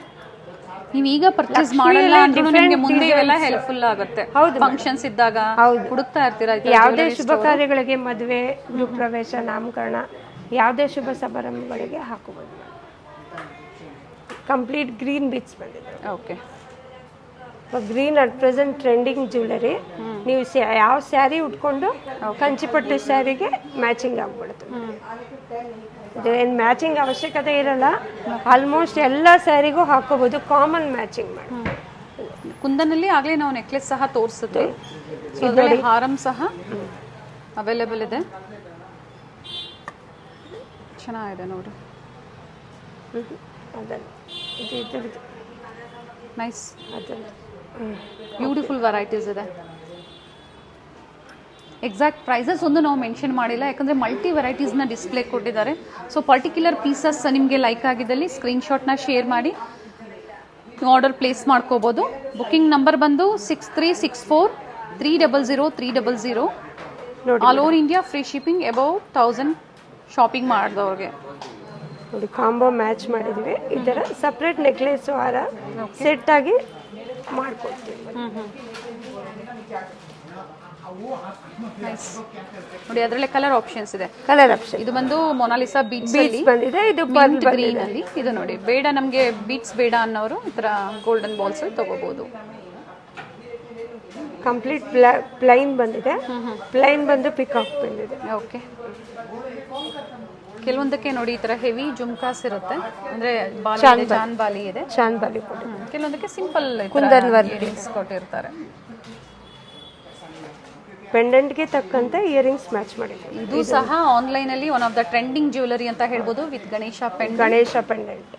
S1: ನೀವು ಈಗ ಪರ್ಚೇಸ್ ಮಾಡಲ್ಲ ಅಂದ್ರೂ ನಿಮಗೆ ಮುಂದೆ ಇವೆಲ್ಲ ಹೆಲ್ಪ್ಫುಲ್ ಆಗುತ್ತೆ. ಫಂಕ್ಷನ್ಸ್ ಇದ್ದಾಗ ಹುಡುಕ್ತಾ ಇರ್ತೀರಾ.
S2: ಯಾವುದೇ ಶುಭ ಕಾರ್ಯಗಳಿಗೆ, ಮದುವೆ, ಗೃಹ ಪ್ರವೇಶ, ನಾಮಕರಣ, ಯಾವುದೇ ಶುಭ ಸಮಾರಂಭಗಳಿಗೆ ಹಾಕೋಬಹುದು. ಕಂಪ್ಲೀಟ್ ಗ್ರೀನ್ ಬೀಟ್ಸ್ ಬಂದಿದೆ.
S1: Okay,
S2: green at present trending jewellery. ನೀವು ಯಾವ ಸ್ಯಾರಿ ಉಟ್ಕೊಂಡು ಕಂಚಿಪಟ್ಟು ಸ್ಯಾರಿಗೆ ಮ್ಯಾಚಿಂಗ್ ಆಗ್ಬಿಡುತ್ತೆ. ಏನು ಮ್ಯಾಚಿಂಗ್ ಅವಶ್ಯಕತೆ ಇರಲ್ಲ, ಆಲ್ಮೋಸ್ಟ್ ಎಲ್ಲ ಸ್ಯಾರಿಗೂ ಹಾಕೋಬಹುದು, ಕಾಮನ್ ಮ್ಯಾಚಿಂಗ್ ಮಾಡಿ.
S1: ಕುಂದನಲ್ಲಿ ಆಗಲೇ ನಾವು ನೆಕ್ಲೆಸ್ ಸಹ ತೋರಿಸಿದ್ವಿ. ಸೊ ಅದರಲ್ಲಿ ಹಾರಂ ಸಹ ಅವೈಲೇಬಲ್ ಇದೆ. ಚೆನ್ನಾಗಿದೆ ನೋಡಿ, ನೈಸ್, ಬ್ಯೂಟಿಫುಲ್ ವೆರೈಟೀಸ್ ಇದೆ. ಎಕ್ಸಾಕ್ಟ್ ಪ್ರೈಸಸ್ ಒಂದು ನಾವು ಮೆನ್ಷನ್ ಮಾಡಿಲ್ಲ, ಯಾಕಂದರೆ ಮಲ್ಟಿ ವೆರೈಟೀಸ್ನ ಡಿಸ್ಪ್ಲೇ ಕೊಟ್ಟಿದ್ದಾರೆ. ಸೊ ಪರ್ಟಿಕ್ಯುಲರ್ ಪೀಸಸ್ ನಿಮಗೆ ಲೈಕ್ ಆಗಿದ್ದಲ್ಲಿ ಸ್ಕ್ರೀನ್ಶಾಟ್ನ ಶೇರ್ ಮಾಡಿ ಆರ್ಡರ್ ಪ್ಲೇಸ್ ಮಾಡ್ಕೋಬೋದು. ಬುಕಿಂಗ್ ನಂಬರ್ ಬಂದು 6364300300. All over India free shipping, above 1000 shopping ಮಾಡಿದವ್ರಿಗೆ.
S2: ನೋಡಿ, ಕಾಂಬೋ ಮ್ಯಾಚ್ ಮಾಡಿದ್ವಿ. ಈ ಥರ ಸಪ್ರೇಟ್ ನೆಕ್ಲೆಸ್ ಹಾರ ಸೆಟ್ ಆಗಿ ಮಾಡ್ಕೊಡ್ತೀವಿ.
S1: ನೋಡಿ, ಅದರಲ್ಲೇ ಕಲರ್ ಆಪ್ಷನ್ಸ್ ಇದೆ.
S2: ಕಲರ್ ಆಪ್ಷನ್
S1: ಇದು ಬಂದು ಮೊನಾಲಿಸಾ ಬೀಟ್ಸ್
S2: ಬಂದಿದೆ, ಇದು
S1: ಗ್ರೀನ್ ಅಲ್ಲಿ. ಇದು ನೋಡಿ, ಬೇಡ ನಮಗೆ ಬೀಟ್ಸ್ ಬೇಡ ಅನ್ನೋರು ಈ ತರ ಗೋಲ್ಡನ್ ಬಾಲ್ಸ್ ತಗೋಬಹುದು.
S2: ಕಂಪ್ಲೀಟ್ ಪ್ಲೈನ್ ಬಂದಿದೆ, ಪ್ಲೈನ್ ಬಂದು ಪಿಕಾಕ್ ಬಂದಿದೆ.
S1: ಓಕೆ, ಕೆಲವೊಂದಕ್ಕೆ ನೋಡಿ ಈ ತರ ಹೆವಿ ಜುಮ್ಕಾಸ್ ಇರುತ್ತೆ, ಅಂದ್ರೆ ಜಾನ್ ಬಾಲಿ ಇದೆ,
S2: ಚಾಂದ್ ಬಾಲಿ.
S1: ಕೆಲವೊಂದಕ್ಕೆ ಸಿಂಪಲ್ ಕೊಟ್ಟಿರ್ತಾರೆ.
S2: ಪೆಂಡೆಂಟ್ಗೆ ತಕ್ಕಂತೆ ಇಯರಿಂಗ್ಸ್ ಮ್ಯಾಚ್ ಮಾಡಿದೆ.
S1: ಇದು ಸಹ ಆನ್ಲೈನ್ ಅಲ್ಲಿ one of the trending jewellery ಅಂತ ಹೇಳ್ಬೋದು, with Ganesha pendant.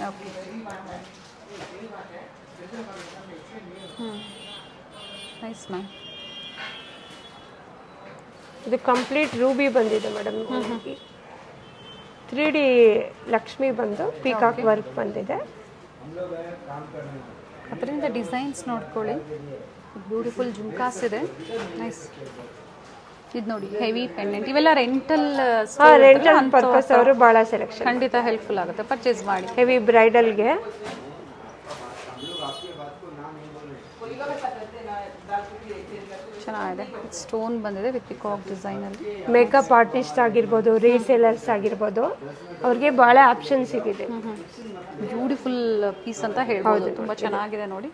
S1: Okay, nice ma'am.
S2: ಇದು ಕಂಪ್ಲೀಟ್ ರೂಬಿ ಬಂದಿದೆ ಮೇಡಮ್. 3D ಲಕ್ಷ್ಮಿ ಬಂದು ಪಿಕಾಕ್ ವರ್ಕ್ ಬಂದಿದೆ.
S1: ಅದರಿಂದ ಡಿಸೈನ್ಸ್ ನೋಡ್ಕೊಳ್ಳಿ, ಬ್ಯೂಟಿಫುಲ್ ಜುಮ್ಕಾಸ್ ಇದೆ, ನೈಸ್. ಇದು ನೋಡಿ, ಹೆವಿ ಪೆಂಡೆಂಟ್. ಇವೆಲ್ಲ ರೆಂಟಲ್
S2: ಪರ್ಪಸ್ ಅವರು ಬಹಳ ಸೆಲೆಕ್ಷನ್,
S1: ಖಂಡಿತ ಹೆಲ್ಪ್ಫುಲ್ ಆಗುತ್ತೆ, ಪರ್ಚೇಸ್ ಮಾಡಿ.
S2: ಹೆವಿ ಬ್ರೈಡಲ್ಗೆ
S1: ಚೆನ್ನಾಗಿದೆ. ಸ್ಟೋನ್ ಬಂದಿದೆ ವಿತ್ ಪಿಕಾಕ್ ಡಿಸೈನ್ ಅಲ್ಲಿ.
S2: ಮೇಕಪ್ ಆರ್ಟಿಸ್ಟ್ ಆಗಿರ್ಬೋದು, ರೀಸೇಲರ್ಸ್ ಆಗಿರ್ಬೋದು, ಅವ್ರಿಗೆ ಬಹಳ ಆಪ್ಷನ್ಸ್ ಸಿಗಿದೆ.
S1: ಬ್ಯೂಟಿಫುಲ್ ಪೀಸ್ ಅಂತ ಹೇಳ್ಬೋದು, ತುಂಬಾ ಚೆನ್ನಾಗಿದೆ ನೋಡಿ.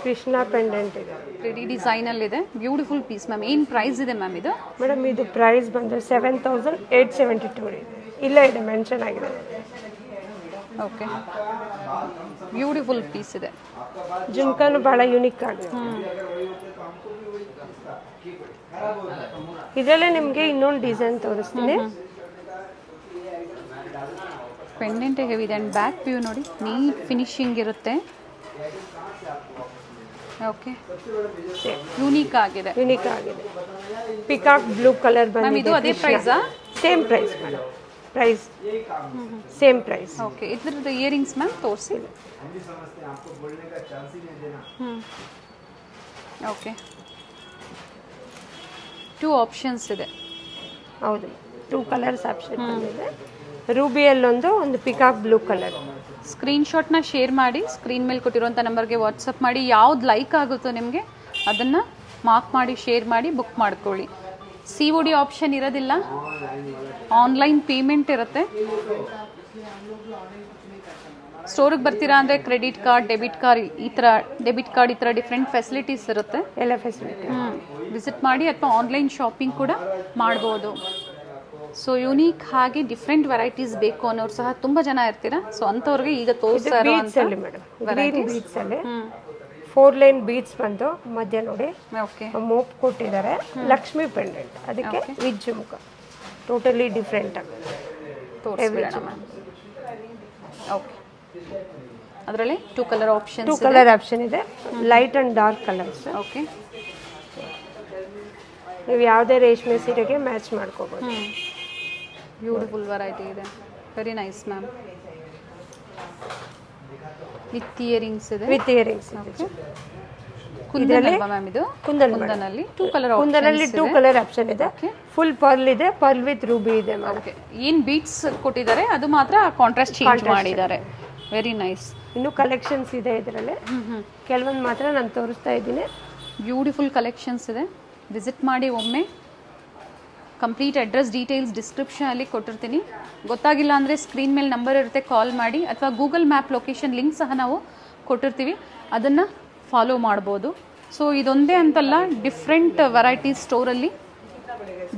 S2: ಕೃಷ್ಣ ಪೆಂಡೆಂಟ್ ಇದೆ,
S1: 3D ಡಿಸೈನ್ ಅಲ್ಲಿ ಇದೆ, ಬ್ಯೂಟಿಫುಲ್ ಪೀಸ್. ಮ್ಯಾಮ್, ಏನು ಪ್ರೈಸ್ ಇದೆ ಮ್ಯಾಮ್ ಇದು?
S2: ಮೇಡಮ್, ಇದು ಪ್ರೈಸ್ ಬಂದು 7872 ಇದೆ. ಇಲ್ಲೇ ಇದೆ, ಮೆನ್ಷನ್ ಆಗಿದೆ.
S1: ಓಕೆ, ಬ್ಯೂಟಿಫುಲ್ ಪೀಸ್ ಇದೆ.
S2: ಜುಮ್ಕಾನು ಬಹಳ ಯೂನಿಕ್ ಆಗಿದೆ. ಇದರಲ್ಲೇ ನಿಮಗೆ ಇನ್ನೊಂದು ಡಿಸೈನ್ ತೋರಿಸ್ತೀನಿ.
S1: ಪೆಂಡೆಂಟ್ ಹೆವಿ ಇದೆ ಅಂಡ್ ಬ್ಯಾಕ್ ವ್ಯೂ ನೋಡಿ, ನೀಟ್ ಫಿನಿಶಿಂಗ್ ಇರುತ್ತೆ. ಓಕೆ, ಯೂನಿಕ್ ಆಗಿದೆ.
S2: ಪಿಕಾಕ್ ಬ್ಲೂ ಕಲರ್
S1: ಬಂದಿದೆ. ಇದು ಅದೇ ಪ್ರೈಸಾ?
S2: Same price madam. Price same price.
S1: Okay, ಇದ್ರದ್ದು ಇಯರಿಂಗ್ಸ್ ಮ್ಯಾಮ್ ತೋರಿಸಿ. ಓಕೆ, 2 ಆಪ್ಷನ್ಸ್ ಇದೆ.
S2: ಹೌದು, 2 ಕಲರ್ಸ್ ಆಪ್ಷನ್ ಇದೆ. ರೂಬಿಯಲ್ಲೊಂದು, ಒಂದು ಪಿಕಾಕ್ ಬ್ಲೂ ಕಲರ್.
S1: ಸ್ಕ್ರೀನ್ಶಾಟ್ನ ಶೇರ್ ಮಾಡಿ, ಸ್ಕ್ರೀನ್ ಮೇಲೆ ಕೊಟ್ಟಿರುವಂಥ ನಂಬರ್ಗೆ ವಾಟ್ಸಪ್ ಮಾಡಿ. ಯಾವ್ದು ಲೈಕ್ ಆಗುತ್ತೋ ನಿಮಗೆ ಅದನ್ನು ಮಾರ್ಕ್ ಮಾಡಿ ಶೇರ್ ಮಾಡಿ ಬುಕ್ ಮಾಡ್ಕೊಳ್ಳಿ. COD ಆಪ್ಷನ್ ಇರೋದಿಲ್ಲ, ಆನ್ಲೈನ್ ಪೇಮೆಂಟ್ ಇರುತ್ತೆ. ಸ್ಟೋರಿಗೆ ಬರ್ತೀರಾ ಅಂದರೆ ಕ್ರೆಡಿಟ್ ಕಾರ್ಡ್, ಡೆಬಿಟ್ ಕಾರ್ಡ್ ಈ ಥರ ಡಿಫ್ರೆಂಟ್ ಫೆಸಿಲಿಟೀಸ್ ಇರುತ್ತೆ.
S2: ಎಲ್ಲ ಫೆಸಿಲಿಟಿ
S1: ವಿಸಿಟ್ ಮಾಡಿ, ಅಥವಾ ಆನ್ಲೈನ್ ಶಾಪಿಂಗ್ ಕೂಡ ಮಾಡ್ಬೋದು. ಸೊ ಯೂನಿಕ್ ಹಾಗೆ ಡಿಫ್ರೆಂಟ್ ವೆರೈಟೀಸ್ ಬೇಕು ಅನ್ನೋರು ಸಹ ತುಂಬ ಜನ ಇರ್ತೀರಾ. ಸೊ ಅಂಥವ್ರಿಗೆ ಈಗ ತೋರಿಸ್ತಾ
S2: ಬೀಡ್ಸಲ್ಲಿ ಮೇಡಮ್, ಗ್ರೀನ್ ಬೀಡ್ಸಲ್ಲಿ 4 ಲೈನ್ ಬೀಡ್ಸ್ ಬಂದು ಮಧ್ಯ ನೋಡಿ
S1: ಓಕೆ
S2: ಮೋಪ್ ಕೊಟ್ಟಿದ್ದಾರೆ. ಲಕ್ಷ್ಮಿ ಪೆಂಡೆಂಟ್, ಅದಕ್ಕೆ ವಿಜ್ ಜುಮ್ಕ, ಟೋಟಲಿ ಡಿಫ್ರೆಂಟ್ ಆಗುತ್ತೆ.
S1: ಓಕೆ, ಅದರಲ್ಲಿ 2 ಕಲರ್ ಆಪ್ಷನ್
S2: 2 ಕಲರ್ ಆಪ್ಷನ್ ಇದೆ, light and dark colours.
S1: Okay,
S2: ನೀವು ಯಾವುದೇ ರೇಷ್ಮೆ ಸೀರೆಗೆ ಮ್ಯಾಚ್ ಮಾಡ್ಕೋಬೋದು.
S1: ಬ್ಯೂಟಿಫುಲ್ ವೆರೈಟಿ ಇದೆ, very nice ma'am. With earrings ಇದೆ.
S2: ವಿತ್ ಇಯರಿಂಗ್ಸ್
S1: ಕುಂದನ್ ಅಲ್ವಾ ಮ್ಯಾಮ್ ಇದು? ಕುಂದನಲ್ಲಿ 2 ಕಲರ್
S2: ಕುಂದನಲ್ಲಿ 2 ಕಲರ್ ಆಪ್ಷನ್ ಇದೆ. ಫುಲ್ ಪರ್ಲ್ ಇದೆ, ಪರ್ಲ್ ವಿತ್ ರೂಬಿ ಇದೆ.
S1: ಓಕೆ, ಏನು ಬೀಟ್ಸ್ ಕೊಟ್ಟಿದ್ದಾರೆ ಅದು ಮಾತ್ರ ಕಾಂಟ್ರಾಸ್ಟ್ ಚೇಂಜ್ ಮಾಡಿದ್ದಾರೆ. Very nice.
S2: ಇನ್ನು ಕಲೆಕ್ಷನ್ಸ್ ಇದೆ ಇದರಲ್ಲಿ, ಕೆಲವೊಂದು ಮಾತ್ರ ನಾನು ತೋರಿಸ್ತಾ ಇದ್ದೀನಿ.
S1: ಬ್ಯೂಟಿಫುಲ್ ಕಲೆಕ್ಷನ್ಸ್ ಇದೆ, ವಿಸಿಟ್ ಮಾಡಿ ಒಮ್ಮೆ. ಕಂಪ್ಲೀಟ್ ಅಡ್ರೆಸ್ ಡೀಟೇಲ್ಸ್ ಡಿಸ್ಕ್ರಿಪ್ಷನಲ್ಲಿ ಕೊಟ್ಟಿರ್ತೀನಿ. ಗೊತ್ತಾಗಿಲ್ಲ ಅಂದರೆ ಸ್ಕ್ರೀನ್ ಮೇಲೆ ನಂಬರ್ ಇರುತ್ತೆ, ಕಾಲ್ ಮಾಡಿ. ಅಥವಾ ಗೂಗಲ್ ಮ್ಯಾಪ್ ಲೊಕೇಶನ್ ಲಿಂಕ್ ಸಹ ನಾವು ಕೊಟ್ಟಿರ್ತೀವಿ, ಅದನ್ನು ಫಾಲೋ ಮಾಡ್ಬೋದು. ಸೊ ಇದೊಂದೇ ಅಂತಲ್ಲ, ಡಿಫ್ರೆಂಟ್ ವೆರೈಟೀಸ್ ಸ್ಟೋರಲ್ಲಿ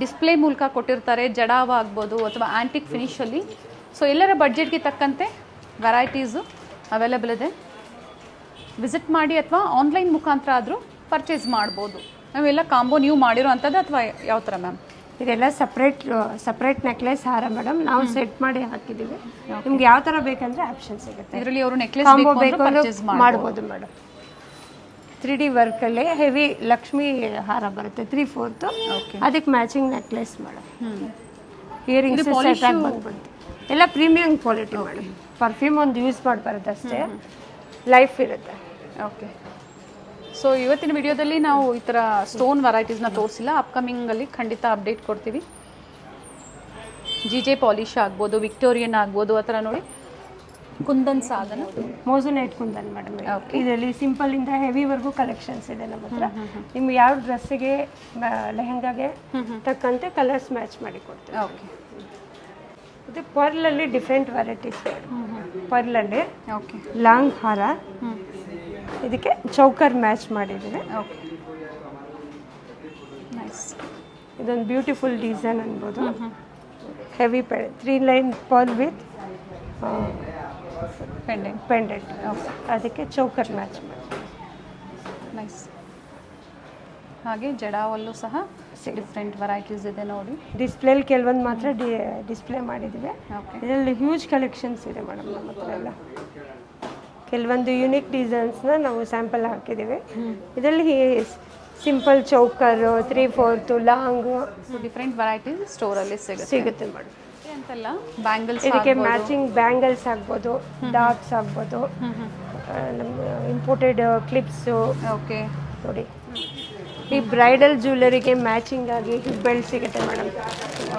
S1: ಡಿಸ್ಪ್ಲೇ ಮೂಲಕ ಕೊಟ್ಟಿರ್ತಾರೆ. ಜಡಾವ ಆಗ್ಬೋದು ಅಥವಾ ಆ್ಯಂಟಿಕ್ ಫಿನಿಷಲ್ಲಿ. ಸೊ ಎಲ್ಲರ ಬಡ್ಜೆಟ್ಗೆ ತಕ್ಕಂತೆ ವೆರೈಟೀಸು ಅವೈಲೇಬಲ್ ಇದೆ. ವಿಸಿಟ್ ಮಾಡಿ, ಅಥವಾ ಆನ್ಲೈನ್ ಮುಖಾಂತರ ಆದರೂ ಪರ್ಚೇಸ್ ಮಾಡ್ಬೋದು. ನಾವೆಲ್ಲ ಕಾಂಬೋ ನೀವು ಮಾಡಿರೋ ಅಂಥದ್ದು ಅಥವಾ ಯಾವ ಥರ ಮ್ಯಾಮ್?
S2: ಇದೆಲ್ಲ ಸಪ್ರೇಟ್ ನೆಕ್ಲೆಸ್ ಹಾರ ಮೇಡಮ್, ನಾವು ಸೆಟ್ ಮಾಡಿ ಹಾಕಿದ್ದೀವಿ. ನಿಮ್ಗೆ ಯಾವ ಥರ ಬೇಕಂದ್ರೆ ಆಪ್ಷನ್ ಸಿಗುತ್ತೆ.
S1: ಇದರಲ್ಲಿ ಅವರು ನೆಕ್ಲೆಸ್
S2: ಕಾಂಬೋ ಬೇಕು ಮಾಡ್ಬೋದು ಮೇಡಮ್. 3D ವರ್ಕಲ್ಲಿ ಹೆವಿ ಲಕ್ಷ್ಮಿ ಹಾರ ಬರುತ್ತೆ, 3/4. ಅದಕ್ಕೆ matching necklace madam. Earrings set ಆಗಿ ಬಂದ್ಬಿಡುತ್ತೆ. ಎಲ್ಲ ಪ್ರೀಮಿಯಂ ಕ್ವಾಲಿಟಿ ಮೇಡಮ್. ಪರ್ಫ್ಯೂಮ್ ಒಂದು ಯೂಸ್ ಮಾಡಬಾರ್ದು ಅಷ್ಟೇ, ಲೈಫ್ ಇರುತ್ತೆ.
S1: ಓಕೆ, ಸೊ ಇವತ್ತಿನ ವಿಡಿಯೋದಲ್ಲಿ ನಾವು ಈ ಥರ ಸ್ಟೋನ್ ವೆರೈಟೀಸ್ನ ತೋರಿಸಿಲ್ಲ. ಅಪ್ಕಮಿಂಗಲ್ಲಿ ಖಂಡಿತ ಅಪ್ಡೇಟ್ ಕೊಡ್ತೀವಿ. GJ ಪಾಲಿಶ್ ಆಗ್ಬೋದು, ವಿಕ್ಟೋರಿಯನ್ ಆಗ್ಬೋದು, ಆ ಥರ ನೋಡಿ. ಕುಂದನ್ ಸಾಧನ,
S2: ಮೋಸನೈಟ್ ಕುಂದನ್ ಮೇಡಮ್. ಇದರಲ್ಲಿ ಸಿಂಪಲ್ ಇಂದ ಹೆವಿವರೆಗೂ ಕಲೆಕ್ಷನ್ಸ್ ಇದೆ ನಮ್ಮ ಹತ್ರ. ನಿಮ್ಗೆ ಯಾವ ಡ್ರೆಸ್ಸಿಗೆ, ಲೆಹಂಗಾಗೆ ತಕ್ಕಂತೆ ಕಲರ್ಸ್ ಮ್ಯಾಚ್ ಮಾಡಿ ಕೊಡ್ತೀವಿ.
S1: ಓಕೆ,
S2: ಇದು ಪರ್ಲಲ್ಲಿ ಡಿಫ್ರೆಂಟ್ ವೆರೈಟೀಸ್. ಪರ್ಲಲ್ಲಿ
S1: ಓಕೆ
S2: ಲಾಂಗ್ ಹಾರ, ಇದಕ್ಕೆ ಚೌಕರ್ ಮ್ಯಾಚ್ ಮಾಡಿದ್ದೀವಿ.
S1: Okay, nice.
S2: ಇದೊಂದು ಬ್ಯೂಟಿಫುಲ್ ಡಿಸೈನ್ ಅನ್ಬೋದು. Heavy 3 line pearl with pendant. ಅದಕ್ಕೆ ಚೌಕರ್ ಮ್ಯಾಚ್ ಮಾಡಿ.
S1: ನೈಸ್. ಹಾಗೆ ಜಡಾವಲ್ಲೂ ಸಹ ಡಿಫ್ರೆಂಟ್ ವೆರೈಟೀಸ್ ಇದೆ ನೋಡಿ.
S2: ಡಿಸ್ಪ್ಲೇಲಿ ಕೆಲವೊಂದು ಮಾತ್ರ ಡಿಸ್ಪ್ಲೇ ಮಾಡಿದ್ದೀವಿ. ಇದರಲ್ಲಿ ಹ್ಯೂಜ್ ಕಲೆಕ್ಷನ್ಸ್ ಇದೆ ಮೇಡಮ್ ನಮ್ಮ ಹತ್ರ ಎಲ್ಲ. ಕೆಲವೊಂದು ಯೂನಿಕ್ ಡಿಸೈನ್ಸ್ನ ನಾವು ಸ್ಯಾಂಪಲ್ ಹಾಕಿದ್ದೀವಿ. ಇದರಲ್ಲಿ ಸಿಂಪಲ್ ಚೌಕರು, 3/4 ಲಾಂಗ್,
S1: ಡಿಫ್ರೆಂಟ್ ವೆರೈಟೀಸ್ ಸ್ಟೋರಲ್ಲಿ ಸಿಗುತ್ತೆ
S2: ಮೇಡಮ್.
S1: ಅಂತಲ್ಲ, ಬ್ಯಾಂಗಲ್ಸ್,
S2: ಇದಕ್ಕೆ ಮ್ಯಾಚಿಂಗ್ ಬ್ಯಾಂಗಲ್ಸ್ ಆಗ್ಬೋದು, ಡಾಟ್ಸ್ ಆಗ್ಬೋದು, ನಮ್ಮ ಇಂಪೋರ್ಟೆಡ್ ಕ್ಲಿಪ್ಸು.
S1: ಓಕೆ
S2: ನೋಡಿ, ಈ ಬ್ರೈಡಲ್ ಜ್ಯುವೆಲರಿಗೆ ಮ್ಯಾಚಿಂಗ್ ಆಗಿ ಬೆಲ್ಟ್ ಸಿಗುತ್ತೆ ಮೇಡಮ್.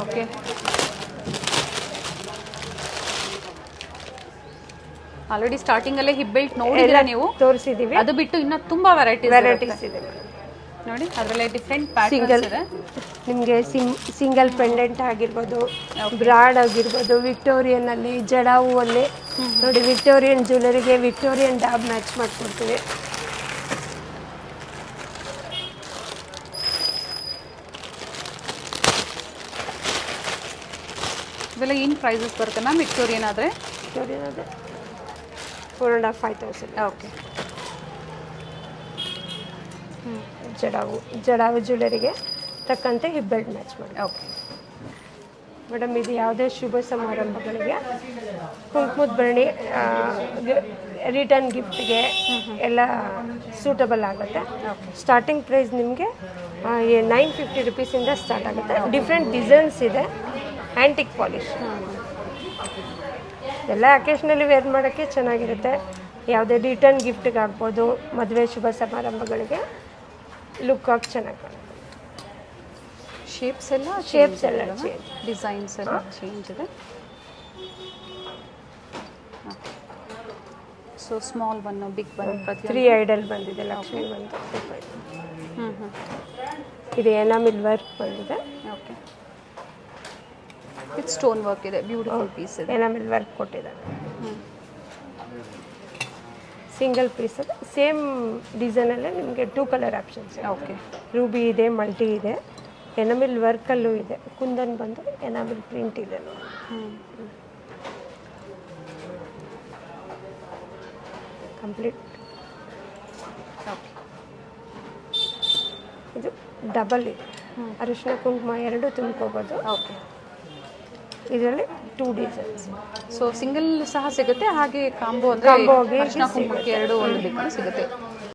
S1: ಓಕೆ, ಆಲ್ರೆಡಿ ಸ್ಟಾರ್ಟಿಂಗ್ ಅಲ್ಲೇ ಹಿಪ್ ಬೆಲ್ಟ್ ನೋಡಿದ್ರೆ ನೀವು
S2: ತೋರಿಸಿದೀವಿ.
S1: ಅದು ಬಿಟ್ಟು ಇನ್ನ ತುಂಬಾ ವೆರೈಟೀಸ್
S2: ಇದೆ
S1: ನೋಡಿ. ಅದರಲ್ಲಿ ಡಿಫ್ರೆಂಟ್ ಪ್ಯಾಟರ್ನ್ಸ್ ಇದೆ.
S2: ನಿಮಗೆ ಸಿಂಗಲ್ ಪೆಂಡೆಂಟ್ ಆಗಿರ್ಬೋದು, ಬ್ರಾಡ್ ಆಗಿರ್ಬೋದು, ವಿಕ್ಟೋರಿಯನ್ ಅಲ್ಲಿ, ಜಡಾವು ಅಲ್ಲಿ ನೋಡಿ. ವಿಕ್ಟೋರಿಯನ್ ಜ್ಯುವೆಲರಿಗೆ ವಿಕ್ಟೋರಿಯನ್ ಡಾಬ್ ಮ್ಯಾಚ್ ಮಾಡ್ಕೊಡ್ತೀವಿ.
S1: ಇವೆಲ್ಲ ಏನು ಪ್ರೈಸಸ್ ಬರುತ್ತೆ ಮ್ಯಾಮ್? ವಿಕ್ಟೋರಿಯನ್ ಆದರೆ
S2: 4,500-5,000.
S1: ಓಕೆ.
S2: ಜಡಾವು ಜ್ಯುವೆಲರಿಗೆ ತಕ್ಕಂತೆ ಹಿಪ್ ಬೆಲ್ಟ್ ಮ್ಯಾಚ್ ಮಾಡಿ.
S1: ಓಕೆ
S2: ಮೇಡಮ್, ಇದು ಯಾವುದೇ ಶುಭ ಸಮಾರಂಭಗಳಿಗೆ, ಕುಂಕುಮದ ಭರಣಿ, ರಿಟರ್ನ್ ಗಿಫ್ಟ್ಗೆ ಎಲ್ಲ ಸೂಟಬಲ್ ಆಗುತ್ತೆ. ಸ್ಟಾರ್ಟಿಂಗ್ ಪ್ರೈಸ್ ನಿಮಗೆ 950 ರೂಪೀಸಿಂದ ಸ್ಟಾರ್ಟ್ ಆಗುತ್ತೆ. ಡಿಫ್ರೆಂಟ್ ಡಿಸೈನ್ಸ್ ಇದೆ. ಆ್ಯಂಟಿಕ್ ಪಾಲಿಶ್ ಎಲ್ಲ ಅಕೇಶ್ನಲ್ಲಿ ವೇರ್ ಮಾಡೋಕ್ಕೆ ಚೆನ್ನಾಗಿರುತ್ತೆ. ಯಾವುದೇ ರಿಟರ್ನ್ ಗಿಫ್ಟಿಗೆ ಆಗ್ಬೋದು, ಮದುವೆ ಶುಭ ಸಮಾರಂಭಗಳಿಗೆ ಲುಕ್ ಆಗಿ ಚೆನ್ನಾಗಿ ಕಾಣುತ್ತೆ.
S1: ಶೇಪ್ಸ್ ಎಲ್ಲ
S2: ಚೇಂಜ್,
S1: ಡಿಸೈನ್ಸ್ ಎಲ್ಲ ಚೇಂಜ್ ಇದೆ. ಸೊ ಸ್ಮಾಲ್ ಬನ್ನು, ಬಿಗ್ ಬನ್,
S2: 3 ಐಡಲ್ ಬಂದಿದೆ. ಲಕ್ಷ್ಮಿ ಬಂದು ಇದು ಎನಾಮಿಲ್ ವರ್ಕ್ ಬಂದಿದೆ.
S1: ಓಕೆ, ವಿತ್ ಸ್ಟೋನ್ ವರ್ಕ್ ಇದೆ. ಬ್ಯೂಟಿಫುಲ್ ಪೀಸ್ ಇದೆ.
S2: ಎನಾಮಿಲ್ ವರ್ಕ್ ಕೊಟ್ಟಿದ್ದಾರೆ. ಸಿಂಗಲ್ ಪೀಸ್ ಇದೆ. ಸೇಮ್ ಡಿಸೈನಲ್ಲೇ ನಿಮಗೆ 2 ಕಲರ್ ಆಪ್ಷನ್ಸ್.
S1: ಓಕೆ,
S2: ರೂಬಿ ಇದೆ, ಮಲ್ಟಿ ಇದೆ, ಎನಾಮಿಲ್ ವರ್ಕಲ್ಲೂ ಇದೆ. ಕುಂದನ್ ಬಂದು ಎನಾಮಿಲ್ ಪ್ರಿಂಟ್ ಇದೆ ನೋಡಿ. ಕಂಪ್ಲೀಟ್.
S1: ಓಕೆ,
S2: ಇದು ಡಬಲ್ ಇದೆ. ಅರಿಶಿನ ಕುಂಕುಮ ಎರಡು ತುಂಬ್ಕೋಬೋದು.
S1: ಓಕೆ.
S2: ಇದರಲ್ಲಿ 2 ಡಿಸೈನ್ಸ್.
S1: ಸೊ ಸಿಂಗಲ್ ಸಹ ಸಿಗುತ್ತೆ, ಹಾಗೆ ಕಾಂಬೋ ಅಂದರೆ
S2: ಕಾಂಬೋ ಆಗಿ
S1: ಅರಿಶಿನ ಕುಂಕುಮಕ್ಕೆ ಎರಡು ಒಂದು ಬೇಕಾದ್ರೂ ಸಿಗುತ್ತೆ.